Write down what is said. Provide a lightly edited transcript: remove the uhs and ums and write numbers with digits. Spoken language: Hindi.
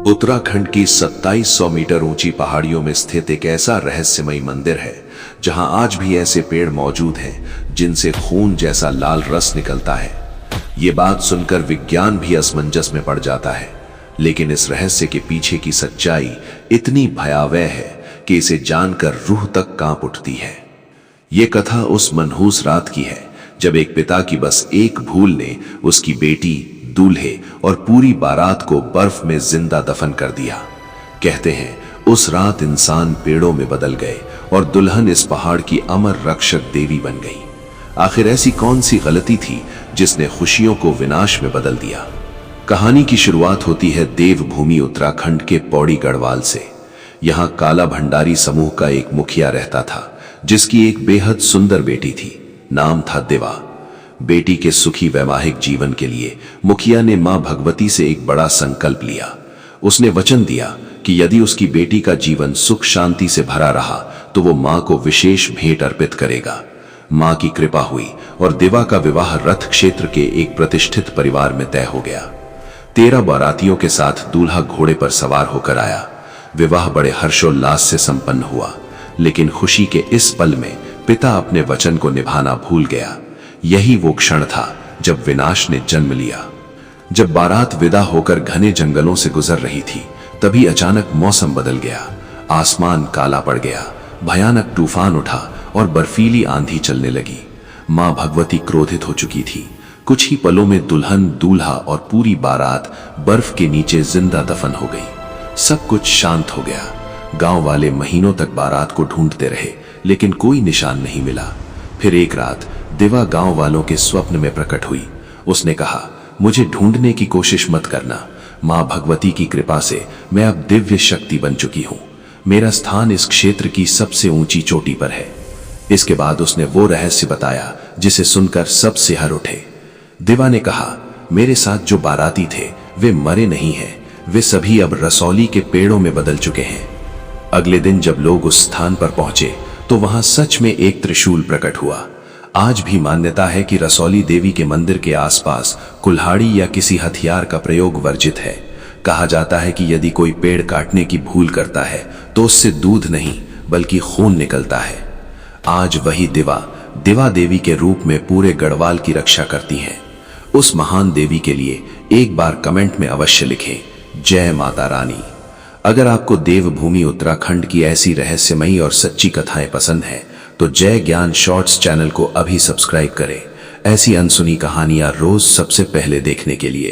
उत्तराखंड की 2700 मीटर ऊंची पहाड़ियों में स्थित एक ऐसा रहस्यमयी मंदिर है जहां आज भी ऐसे पेड़ मौजूद हैं जिनसे खून जैसा लाल रस निकलता है। ये बात सुनकर विज्ञान भी असमंजस में पड़ जाता है, लेकिन इस रहस्य के पीछे की सच्चाई इतनी भयावह है कि इसे जानकर रूह तक कांप उठती है। ये कथा उस मनहूस रात की है जब एक पिता की बस एक भूल ने उसकी बेटी, दूल्हे और पूरी बारात को बर्फ में जिंदा दफन कर दिया। कहते हैं उस रात इंसान पेड़ों में बदल गए और दुल्हन इस पहाड़ की अमर रक्षक देवी बन गई। आखिर ऐसी कौन सी गलती थी जिसने खुशियों को विनाश में बदल दिया? कहानी की शुरुआत होती है देवभूमि उत्तराखंड के पौड़ी गढ़वाल से। यहाँ काला भंडारी समूह का एक मुखिया रहता था जिसकी एक बेहद सुंदर बेटी थी। नाम था दिवा। बेटी के सुखी वैवाहिक जीवन के लिए मुखिया ने मां भगवती से एक बड़ा संकल्प लिया। उसने वचन दिया कि यदि उसकी बेटी का जीवन सुख शांति से भरा रहा तो वो मां को विशेष भेंट अर्पित करेगा। मां की कृपा हुई और दिवा का विवाह रथ क्षेत्र के एक प्रतिष्ठित परिवार में तय हो गया। 13 बारातियों के साथ दूल्हा घोड़े पर सवार होकर आया। विवाह बड़े हर्षोल्लास से संपन्न हुआ, लेकिन खुशी के इस पल में पिता अपने वचन को निभाना भूल गया। यही वो क्षण था जब विनाश ने जन्म लिया। जब बारात विदा होकर घने जंगलों से गुजर रही थी, तभी अचानक मौसम बदल गया। आसमान काला पड़ गया, भयानक तूफान उठा और बर्फीली आंधी चलने लगी। मां भगवती क्रोधित हो चुकी थी। कुछ ही पलों में दुल्हन, दूल्हा और पूरी बारात बर्फ के नीचे जिंदा दफन हो गई। सब कुछ शांत हो गया। गांव वाले महीनों तक बारात को ढूंढते रहे, लेकिन कोई निशान नहीं मिला। फिर एक रात दिवा गांव वालों के स्वप्न में प्रकट हुई। उसने कहा, मुझे ढूंढने की कोशिश मत करना। मां भगवती की कृपा से मैं अब दिव्य शक्ति बन चुकी हूं। मेरा स्थान इस क्षेत्र की सबसे ऊंची चोटी पर है। इसके बाद उसने वो रहस्य बताया जिसे सुनकर सब सिहर उठे। दिवा ने कहा, मेरे साथ जो बाराती थे वे मरे नहीं हैं, वे सभी अब रसौली के पेड़ों में बदल चुके हैं। अगले दिन जब लोग उस स्थान पर पहुंचे तो वहां सच में एक त्रिशूल प्रकट हुआ। आज भी मान्यता है कि रसौली देवी के मंदिर के आसपास कुल्हाड़ी या किसी हथियार का प्रयोग वर्जित है। कहा जाता है कि यदि कोई पेड़ काटने की भूल करता है तो उससे दूध नहीं बल्कि खून निकलता है। आज वही दिवा देवी के रूप में पूरे गढ़वाल की रक्षा करती हैं। उस महान देवी के लिए एक बार कमेंट में अवश्य लिखें, जय माता रानी। अगर आपको देवभूमि उत्तराखंड की ऐसी रहस्यमयी और सच्ची कथाएं पसंद हैं तो जय ज्ञान शॉर्ट्स चैनल को अभी सब्सक्राइब करें ऐसी अनसुनी कहानियां रोज सबसे पहले देखने के लिए।